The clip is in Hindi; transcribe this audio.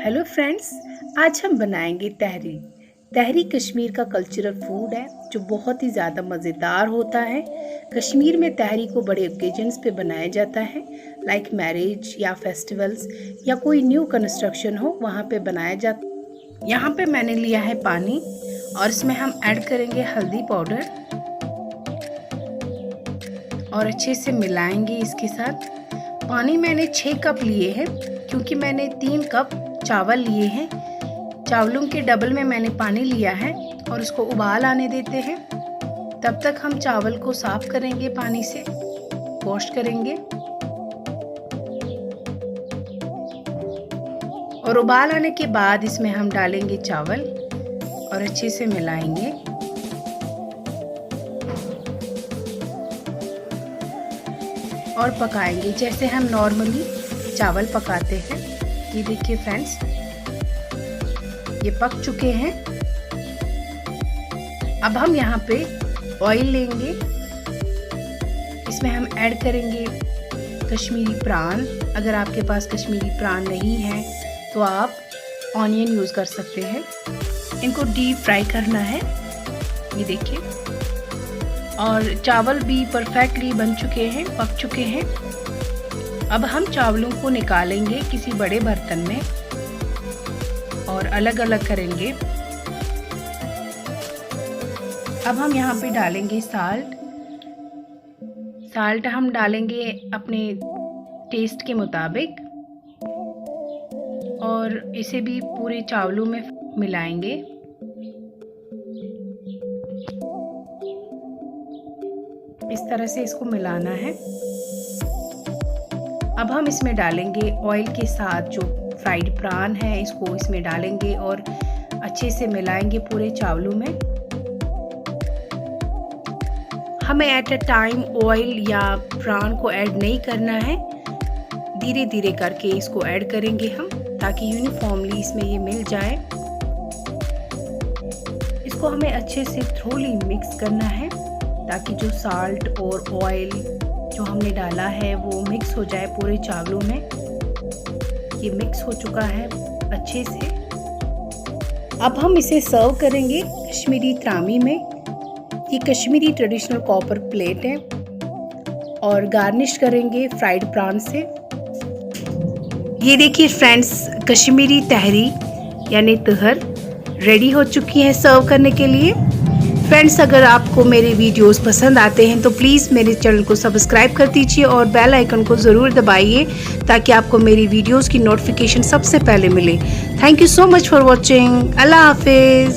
हेलो फ्रेंड्स, आज हम बनाएंगे तहरी। तहरी कश्मीर का कल्चरल फूड है जो बहुत ही ज़्यादा मज़ेदार होता है। कश्मीर में तहरी को बड़े ओकेजन्स पे बनाया जाता है, लाइक मैरिज या फेस्टिवल्स या कोई न्यू कंस्ट्रक्शन हो वहाँ पे बनाया जाता है। यहाँ पे मैंने लिया है पानी और इसमें हम ऐड करेंगे हल्दी पाउडर और अच्छे से मिलाएंगे इसके साथ। पानी मैंने 6 कप लिए हैं क्योंकि मैंने 3 कप चावल लिए हैं। चावलों के डबल में मैंने पानी लिया है और उसको उबाल आने देते हैं। तब तक हम चावल को साफ करेंगे, पानी से वॉश करेंगे और उबाल आने के बाद इसमें हम डालेंगे चावल और अच्छे से मिलाएंगे। और पकाएंगे जैसे हम नॉर्मली चावल पकाते हैं। ये देखिए फ्रेंड्स, ये पक चुके हैं। अब हम यहाँ पे ऑयल लेंगे, इसमें हम ऐड करेंगे कश्मीरी प्रान। अगर आपके पास कश्मीरी प्रान नहीं है तो आप ऑनियन यूज़ कर सकते हैं। इनको डीप फ्राई करना है, ये देखिए। और चावल भी परफेक्टली बन चुके हैं, पक चुके हैं। अब हम चावलों को निकालेंगे किसी बड़े बर्तन में और अलग अलग करेंगे। अब हम यहाँ पे डालेंगे साल्ट हम डालेंगे अपने टेस्ट के मुताबिक और इसे भी पूरे चावलों में मिलाएंगे। इस तरह से इसको मिलाना है। अब हम इसमें डालेंगे ऑयल के साथ जो फ्राइड प्रान है, इसको इसमें डालेंगे और अच्छे से मिलाएंगे पूरे चावलों में। हमें एट अ टाइम ऑयल या प्रान को ऐड नहीं करना है, धीरे धीरे करके इसको ऐड करेंगे हम, ताकि यूनिफॉर्मली इसमें ये मिल जाए। इसको हमें अच्छे से थोड़ी मिक्स करना है ताकि जो साल्ट और ऑयल जो हमने डाला है वो मिक्स हो जाए पूरे चावलों में। ये मिक्स हो चुका है अच्छे से। अब हम इसे सर्व करेंगे कश्मीरी त्रामी में। ये कश्मीरी ट्रेडिशनल कॉपर प्लेट है और गार्निश करेंगे फ्राइड प्रान से। ये देखिए फ्रेंड्स, कश्मीरी तहरी यानी तहर रेडी हो चुकी है सर्व करने के लिए। फ्रेंड्स, अगर आपको मेरे वीडियोस पसंद आते हैं तो प्लीज़ मेरे चैनल को सब्सक्राइब कर दीजिए और बेल आइकन को ज़रूर दबाइए ताकि आपको मेरी वीडियोस की नोटिफिकेशन सबसे पहले मिले। Thank you so much for watching. अल्लाह हाफिज़।